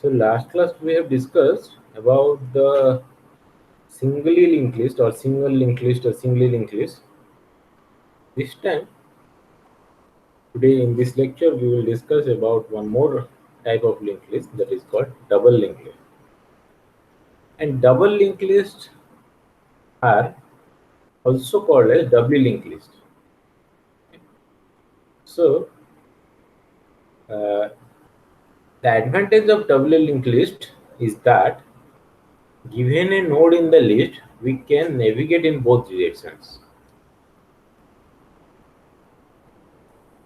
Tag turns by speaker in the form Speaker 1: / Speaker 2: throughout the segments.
Speaker 1: So last class we have discussed about the singly linked list or single linked list or singly linked list. This time, today in this lecture, we will discuss about one more type of linked list that is called double linked list. And double linked lists are also called as doubly linked list. So uh, the advantage of double linked list is that given a node in the list, we can navigate in both directions.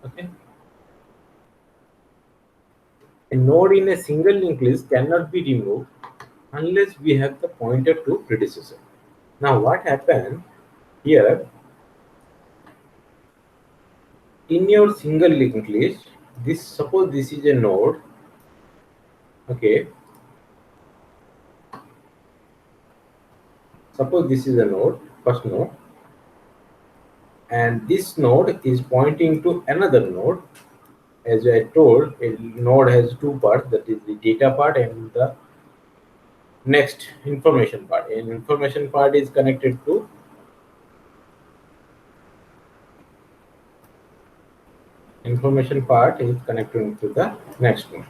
Speaker 1: Okay. A node in a single linked list cannot be removed unless we have the pointer to predecessor. Now what happened here in your single linked list, suppose this is a node, okay, suppose this is a node, first node, and this node is pointing to another node. As I told, a node has two parts, that is the data part and the next information part. And information part is connected to the next node.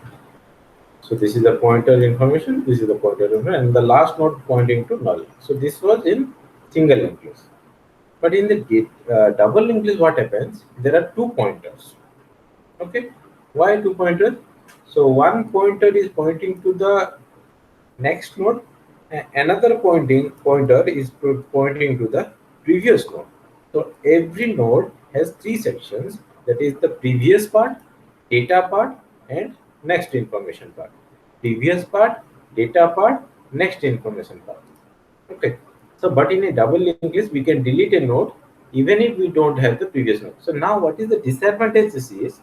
Speaker 1: So this is the pointer information, this is the pointer information, and the last node pointing to null. So this was in single linked list. But in the double linked list, what happens? There are two pointers. Okay, why two pointers? So one pointer is pointing to the next node, and another pointer is pointing to the previous node. So every node has three sections, that is the previous part, data part, and next information part. Previous part, data part, next information part. Okay. So but in a double linked list, we can delete a node even if we don't have the previous node. So now what is the disadvantage is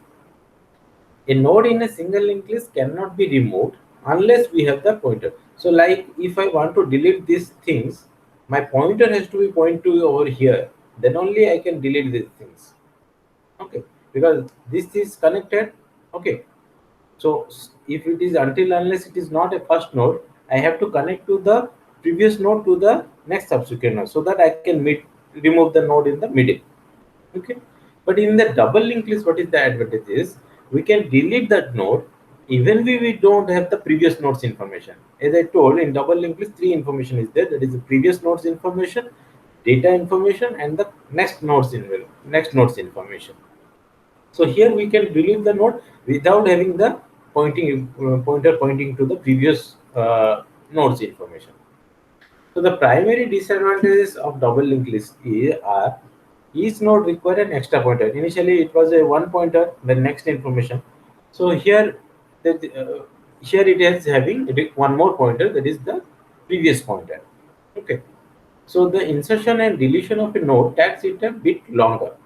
Speaker 1: a node in a single linked list cannot be removed unless we have the pointer. So like if I want to delete these things, my pointer has to be point to over here. Then only I can delete these things. Okay, because this is connected. Okay, so if it is unless it is not a first node, I have to connect to the previous node to the next subsequent node so that I can remove the node in the middle. Okay, but in the double linked list, what is the advantage is we can delete that node even if we don't have the previous node's information. As I told, in double linked list, three information is there, that is the previous node's information, data information, and the next node's information. So here we can delete the node without having the pointer pointing to the previous node's information. So the primary disadvantages of double linked list are each node require an extra pointer. Initially, it was a one pointer, the next information. So here, here it is having one more pointer, that is the previous pointer. Okay. So the insertion and deletion of a node takes it a bit longer.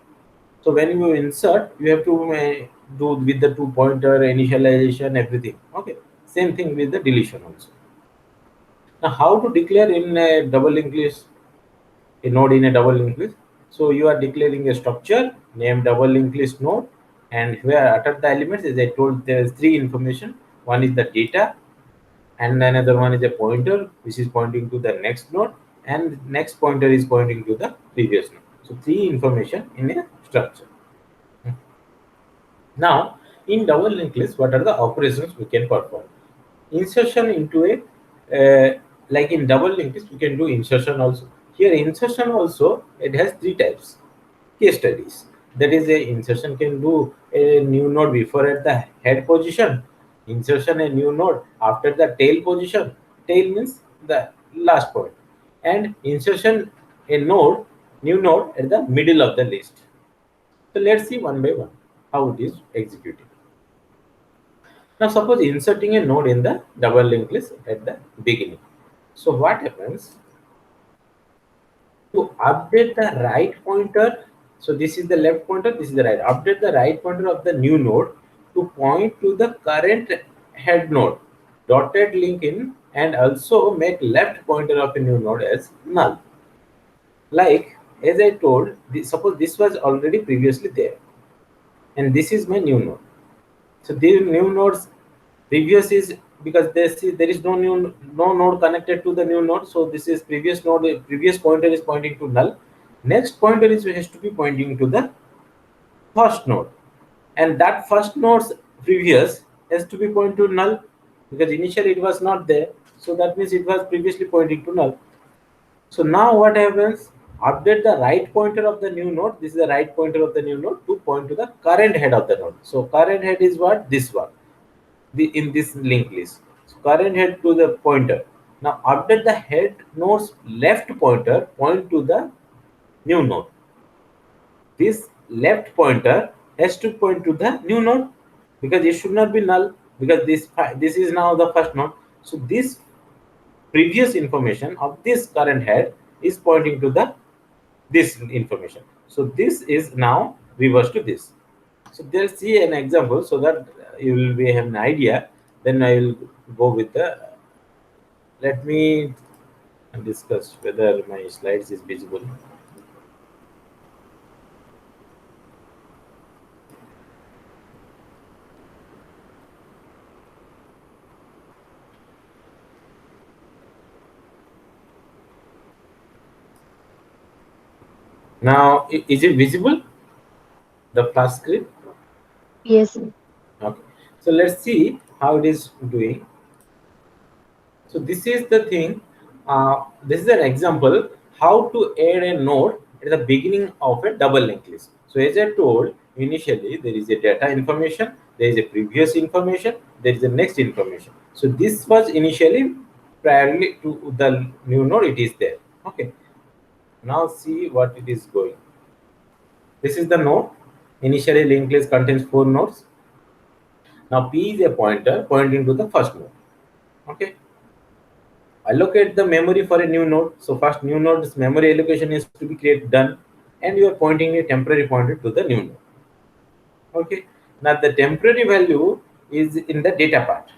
Speaker 1: So when you insert, you have to do with the two pointer initialization, everything. Okay. Same thing with the deletion also. Now, how to declare in a double linked list, a node in a double linked list? So you are declaring a structure named double linked list node, and where under the elements, as I told, there is three information. One is the data, and another one is a pointer which is pointing to the next node, and next pointer is pointing to the previous node. So three information in a structure. Now, in double linked list, what are the operations we can perform? Insertion into a like in double linked list, we can do insertion also. Here, insertion also, it has three types. Case studies. That is, a insertion can do a new node before at the head position. Insertion a new node after the tail position. Tail means the last point, and insertion a new node at the middle of the list. So let's see one by one how it is executed. Now suppose inserting a node in the double linked list at the beginning. So what happens? To update the right pointer, so this is the left pointer, this is the right. Update the right pointer of the new node to point to the current head node, dotted link in, and also make left pointer of a new node as null. Like as I told, suppose this was already previously there, and this is my new node. So these new nodes, previous is because there is no node connected to the new node. So this is previous node, previous pointer is pointing to null. Next pointer has to be pointing to the first node, and that first node's previous has to be pointing to null, because initially it was not there. So that means it was previously pointing to null. So now what happens? Update the right pointer of the new node. This is the right pointer of the new node to point to the current head of the node. So current head is what? This one. In this linked list. So current head to the pointer. Now update the head node's left pointer point to the new node. This left pointer has to point to the new node, because it should not be null, because this is now the first node. So this previous information of this current head is pointing to the this information. So this is now reversed to this. So let's see an example so that you will have an idea. Then I will go with the. Let me discuss whether my slides is visible. Now, is it visible? The flash screen?
Speaker 2: Yes.
Speaker 1: Okay. So let's see how it is doing. So this is the thing. This is an example how to add a node at the beginning of a double linked list. So as I told initially, there is a data information, there is a previous information, there is a next information. So this was initially priorly to the new node. It is there. Okay. Now see what it is going. This is the node. Initially linked list contains 4 nodes. Now P is a pointer pointing to the first node. Okay. Allocate the memory for a new node. So first new node's memory allocation is to be done, and you are pointing a temporary pointer to the new node. Okay. Now the temporary value is in the data part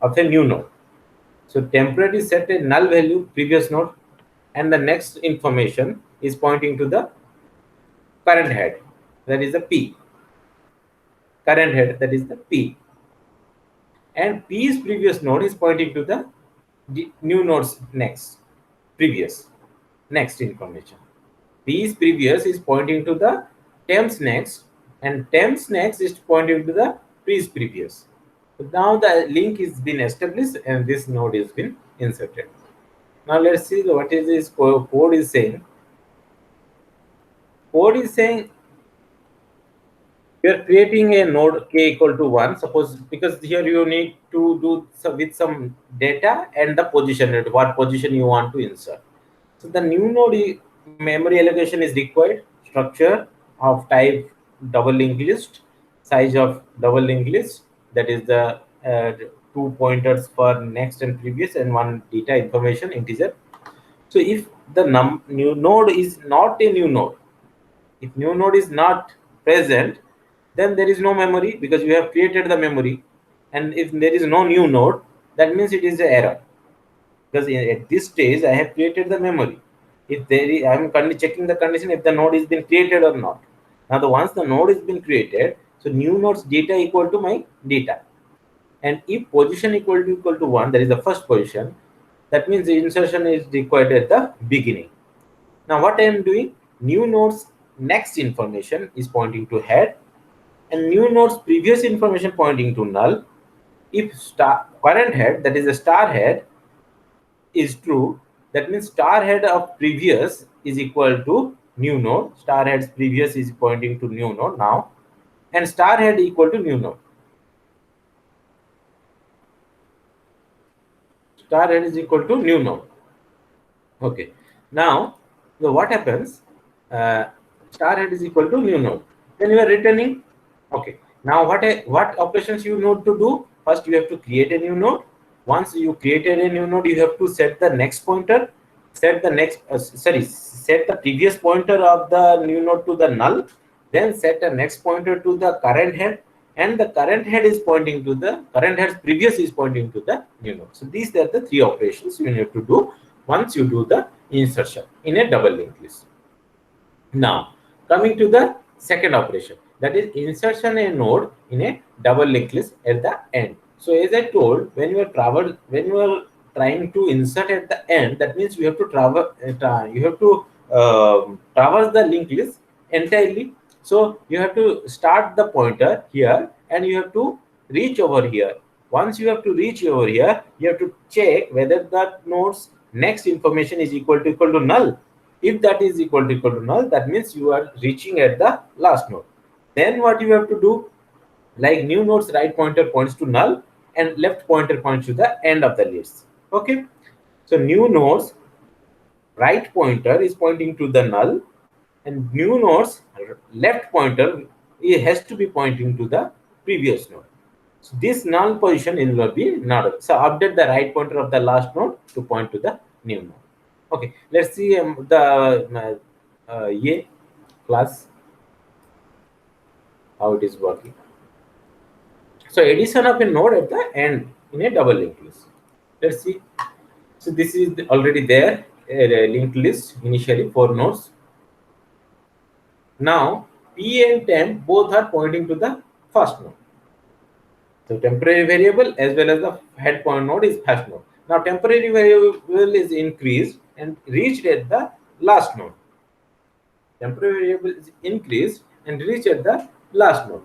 Speaker 1: of the new node. So temporary set a null value previous node, and the next information is pointing to the current head, that is the P. Current head, that is the P. And P's previous node is pointing to the new node's next information. P's previous is pointing to the temp's next, and temp's next is pointing to the P's previous. So now the link is been established and this node is been inserted. Now let's see what is this code is saying. Code is saying you are creating a node k equal to 1. Suppose, because here you need to do with some data and the position, what position you want to insert. So the new node memory allocation is required. Structure of type double linked list, size of double linked list, that is the 2 pointers for next and previous, and 1 data information integer. So if the new node is not a new node, if new node is not present, then there is no memory, because you have created the memory. And if there is no new node, that means it is an error, because at this stage I have created the memory. If there is, I am checking the condition if the node is been created or not. Now once the node is been created, so new node's data equal to my data, and if position equal to 1, that is the first position, that means the insertion is required at the beginning. Now what I am doing, new node's next information is pointing to head, and new node's previous information pointing to null. If current head, that is the star head, is true, that means star head of previous is equal to new node. Star head's previous is pointing to new node now, and star head equal to new node. Star head is equal to new node. Okay. Now, so what happens? Star head is equal to new node. Then you are returning. Okay. Now what operations you need to do? First, you have to create a new node. Once you created a new node, you have to set the next pointer. Set the previous pointer of the new node to the null. Then set the next pointer to the current head, and the current head is pointing to the current head's previous is pointing to the new node. So these are the 3 operations you need to do once you do the insertion in a double linked list. Now coming to the second operation, that is insertion a node in a double linked list at the end. So as I told, when you are trying to insert at the end, that means you have to traverse the linked list entirely. So you have to start the pointer here, and you have to reach over here. Once you have to reach over here, you have to check whether that node's next information is equal to null. If that is equal to null, that means you are reaching at the last node. Then what you have to do, like new node's right pointer points to null and left pointer points to the end of the list. Okay, so new node's right pointer is pointing to the null, and new node's left pointer, it has to be pointing to the previous node. So this null position will be null. So update the right pointer of the last node to point to the new node. Okay, let's see the A class, how it is working. So addition of a node at the end in a double linked list. Let's see. So this is already there, a linked list, initially 4 nodes. Now P and temp both are pointing to the first node. So temporary variable as well as the head point node is first node. Now temporary variable is increased and reached at the last node. Temporary variable is increased and reached at the last node.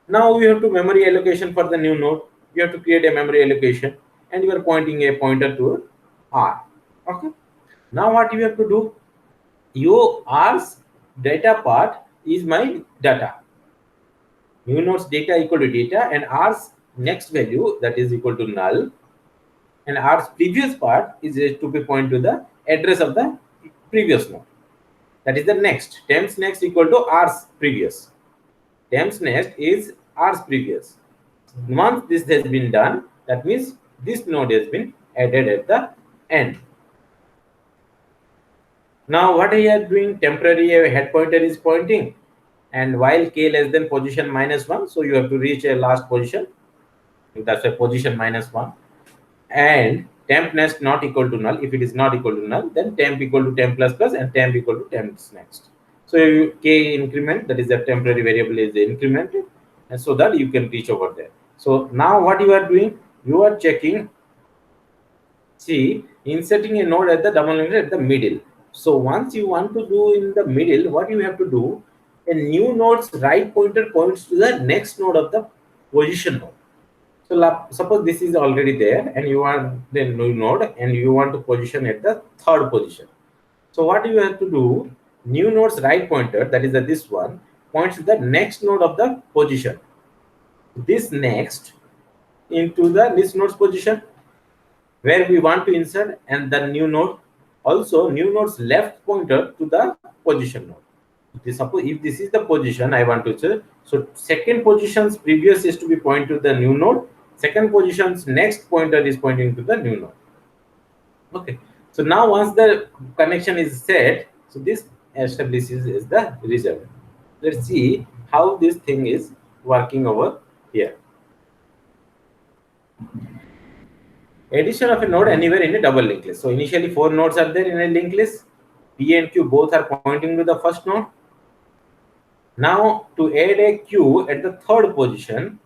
Speaker 1: Now we have to memory allocation for the new node. You have to create a memory allocation, and you are pointing a pointer to R. Okay. Now what you have to do? Your R's data part is my data. New node's data equal to data, and R's next value, that is equal to null, and R's previous part is to be point to the address of the previous node. That is the next. Temps next equal to R's previous. Temps next is R's previous. Once this has been done, that means this node has been added at the end. Now what I am doing, temporary head pointer is pointing, and while k less than position -1, so you have to reach a last position. That's a position -1. And temp next not equal to null. If it is not equal to null, then temp equal to temp plus plus, and temp equal to temp next. So k increment, that is the temporary variable, is incremented, and so that you can reach over there. So now what you are doing, you are checking, see, inserting a node at the double linked at the middle. So once you want to do in the middle, what you have to do, a new node's right pointer points to the next node of the position node. So suppose this is already there, and you want the new node, and you want to position at the third position. So what you have to do, new node's right pointer, that is this one, points to the next node of the position. This next into the this node's position where we want to insert, and the new node, also new node's left pointer to the position node. Suppose if this is the position I want to say, so second position's previous is to be point to the new node, second position's next pointer is pointing to the new node. Okay, so now once the connection is set, so this establishes is the result. Let's see how this thing is working over here. Addition of a node anywhere in a double linked list. So initially 4 nodes are there in a linked list. P and Q both are pointing to the first node. Now to add a Q at the third position,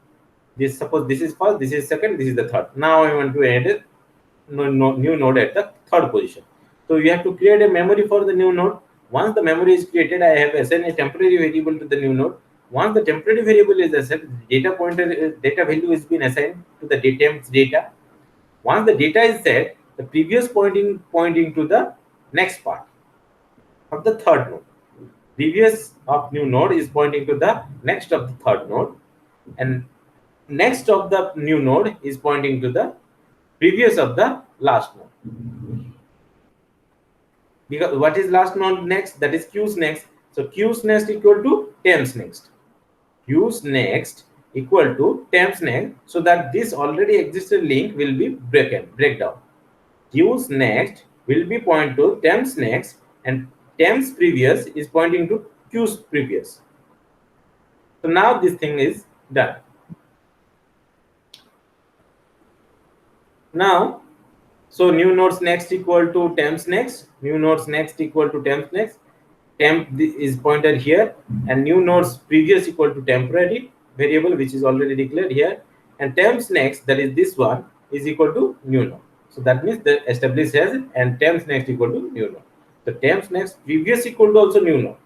Speaker 1: this, suppose this is first, this is second, this is the third. Now I want to add a new node at the third position. So you have to create a memory for the new node. Once the memory is created, I have assigned a temporary variable to the new node. Once the temporary variable is assigned, data value is been assigned to the temp's data. Once the data is set, the previous pointing to the next part of the third node. Previous of new node is pointing to the next of the third node, and next of the new node is pointing to the previous of the last node. Because what is last node next? That is Q's next. So Q's next equal to temp's next. Q's next equal to temp's next, so that this already existed link will be breakdown. Q's next will be point to temp's next, and temp's previous is pointing to Q's previous. So now this thing is done. Now, so new nodes next equal to temp's next, new nodes next equal to temp's next, temp is pointed here, and new nodes previous equal to temporary variable, which is already declared here, and terms next, that is this one, is equal to new node. So that means the established has and terms next equal to new node. So terms next previous equal to also new node.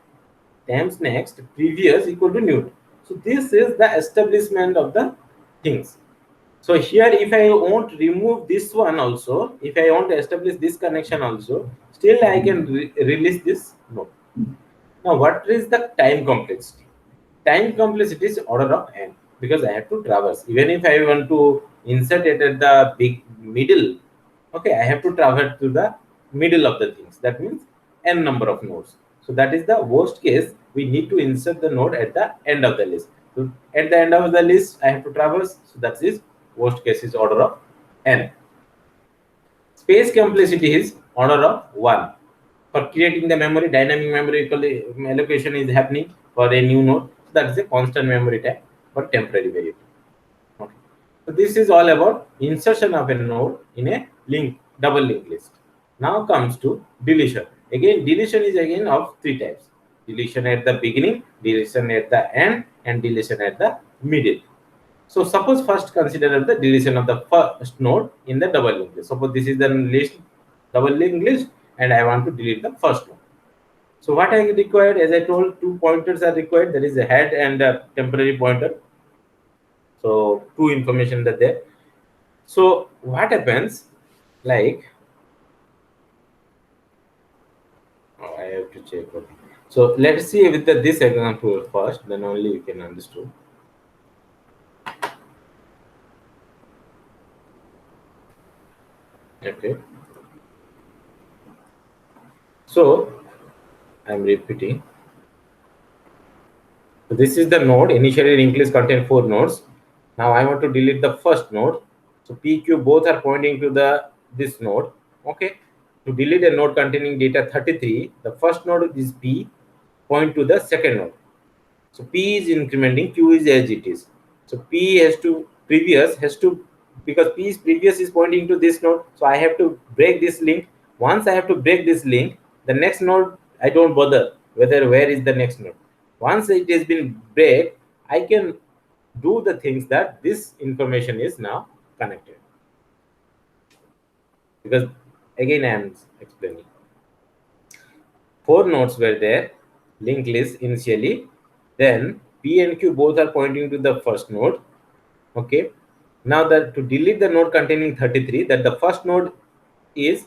Speaker 1: Terms next previous equal to new node. So this is the establishment of the things. So here, if I want to remove this one also, if I want to establish this connection also, still I can release this node. Now, what is the time complexity? Time complexity is order of n, because I have to traverse. Even if I want to insert it at the big middle, okay, I have to traverse to the middle of the things. That means n number of nodes. So that is the worst case. We need to insert the node at the end of the list. So at the end of the list, I have to traverse. So that is worst case is order of n. Space complexity is order of 1. For creating the memory, dynamic memory allocation is happening for a new node. So that is a constant memory type for temporary variable. Okay. So this is all about insertion of a node in a double linked list. Now comes to deletion. Again, deletion is again of 3 types. Deletion at the beginning, deletion at the end, and deletion at the middle. So suppose first consider the deletion of the first node in the double linked list. Suppose this is the list, double linked list, and I want to delete the first node. So what I required, as I told, 2 pointers are required. There is a head and a temporary pointer. So 2 information that there. So what happens, like, I have to check. Okay. So let's see with this example first, then only you can understand. Okay. So I'm repeating. So this is the node. Initially, linked list contain 4 nodes. Now I want to delete the first node. So PQ both are pointing to this node. Okay. To delete a node containing data 33, the first node is P, point to the second node. So P is incrementing, Q is as it is. So P has to because P is previous is pointing to this node. So I have to break this link. Once I have to break this link, the next node, I don't bother where is the next node. Once it has been break, I can do the things that this information is now connected. Because again, I am explaining. 4 nodes were there, linked list initially. Then P and Q both are pointing to the first node. Okay. Now that to delete the node containing 33, that the first node P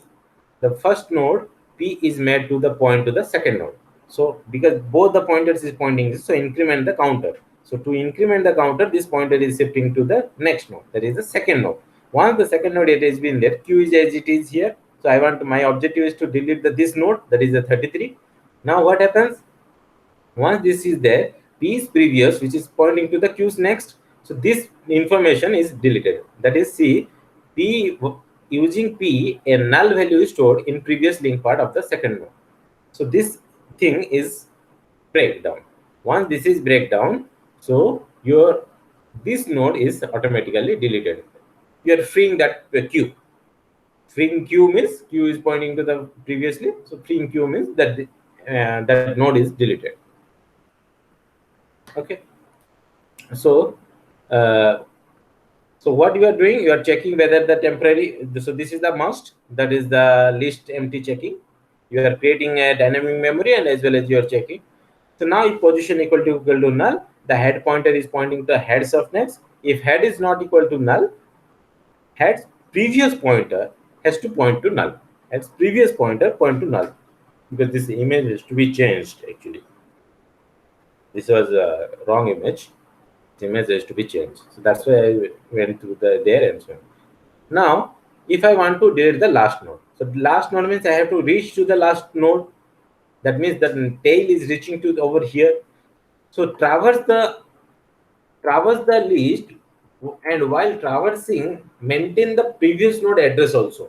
Speaker 1: is made to the point to the second node. So because both the pointers is pointing, so increment the counter. So to increment the counter, this pointer is shifting to the next node, that is the second node. Once the second node it has been there, Q is as it is here. So my objective is to delete this node, that is the 33. Now what happens? Once this is there, P is previous, which is pointing to the Q's next. So this information is deleted. That is, see, P using P, a null value is stored in previous link part of the second node. So this thing is breakdown. Once this is breakdown, so this node is automatically deleted. You are freeing that Q. Freeing Q means Q is pointing to the previously. So freeing Q means that that node is deleted. Okay. So what you are doing, you are checking whether the temporary, so this is the must, that is the list empty checking. You are creating a dynamic memory and as well as you are checking. So now if position equal to null, the head pointer is pointing to heads of next. If head is not equal to null, head's previous pointer has to point to null. Head's previous pointer point to null, because this image has to be changed actually. This was a wrong image. This image has to be changed. So that's why I went through there and so on. Now, if I want to delete the last node, so the last node means I have to reach to the last node. That means the tail is reaching to over here. So traverse the list, and while traversing, maintain the previous node address also.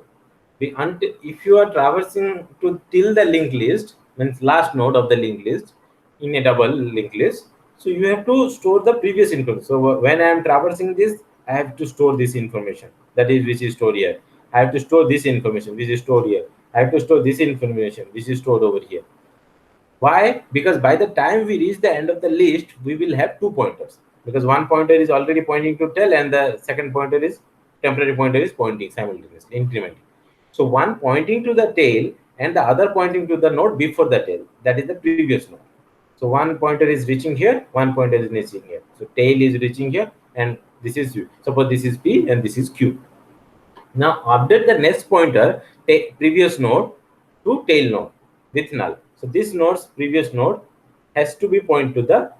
Speaker 1: If you are traversing till the linked list, means last node of the linked list in a double linked list, so you have to store the previous information. So when I am traversing this, I have to store this information, that is which is stored here. I have to store this information which is stored here. I have to store this information which is stored over here. Why? Because by the time we reach the end of the list, we will have 2 pointers. because one pointer is already pointing to tail and the second pointer is temporary pointer is pointing simultaneously, incrementing. So one pointing to the tail and the other pointing to the node before the tail, that is the previous node. So one pointer is reaching here, one pointer is reaching here. So tail is reaching here, and this is U. Suppose this is P and this is Q. Now update the next pointer, previous node to tail node with null. So this node's previous node has to be point to the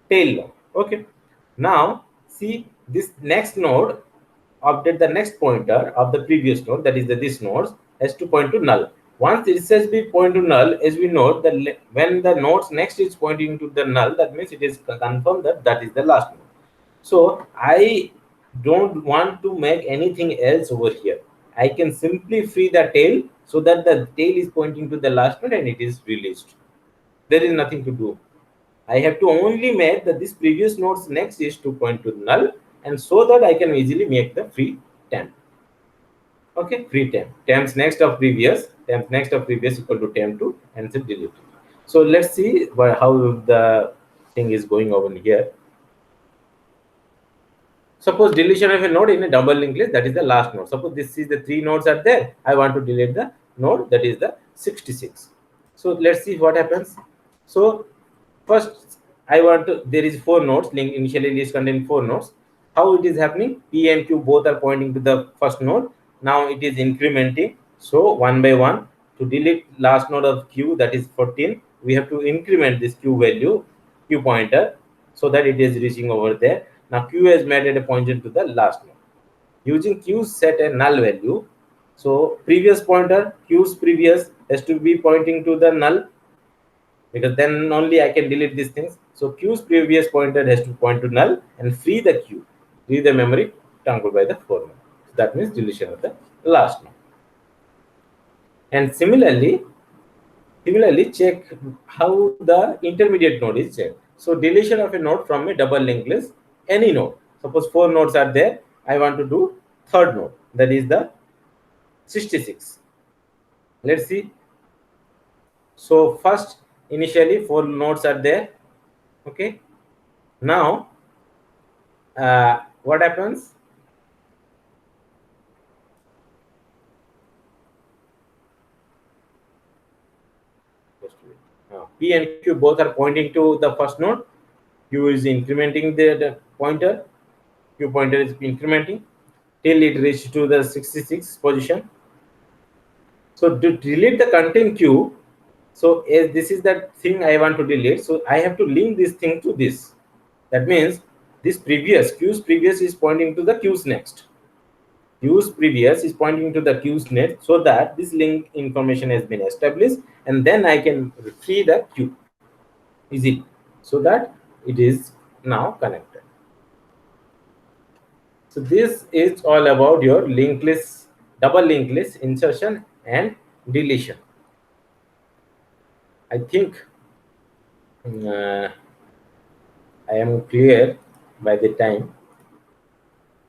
Speaker 1: tail node. Okay. Now see this next node, update the next pointer of the previous node, that is this node has to point to null. Once this has been point to null, as we know that when the nodes next is pointing to the null, that means it is confirmed that that is the last node. So I don't want to make anything else over here. I can simply free the tail so that the tail is pointing to the last node and it is released. There is nothing to do. I have to only make that this previous node's next is to point to null, and so that I can easily make the free temp. Okay, free temp. Temps next of previous, temp next of previous equal to temp2 and then delete. So let's see how the thing is going over here. Suppose deletion of a node in a double linked list, that is the last node. Suppose this is the 3 nodes are there. I want to delete the node, that is the 66. So let's see what happens. So first I want to, there is 4 nodes, link initially list contain 4 nodes. How it is happening? P and Q both are pointing to the first node. Now it is incrementing. So one by one, to delete last node of Q, that is 14, we have to increment this Q value, Q pointer, so that it is reaching over there. Now Q has made a pointer to the last node. Using Q set a null value. So previous pointer, Q's previous has to be pointing to the null, because then only I can delete these things. So Q's previous pointer has to point to null and free the Q, free the memory tangled by the 4 node. So that means deletion of the last node. And similarly check how the intermediate node is checked. So deletion of a node from a double linked list, any node. Suppose 4 nodes are there. I want to do third node, that is the 66. Let's see. So first, initially 4 nodes are there. Okay. Now, what happens? P and Q both are pointing to the first node. Q is incrementing the pointer. Q pointer is incrementing till it reaches to the 66 position. So to delete the content Q, so as this is that thing I want to delete, so I have to link this thing to this. That means this previous Q's previous is pointing to the Q's next. Q's previous is pointing to the Q's next, so that this link information has been established, and then I can free the Q easily, so that it is now connected. So this is all about your linked list, double linked list insertion and deletion. I think I am clear by the time.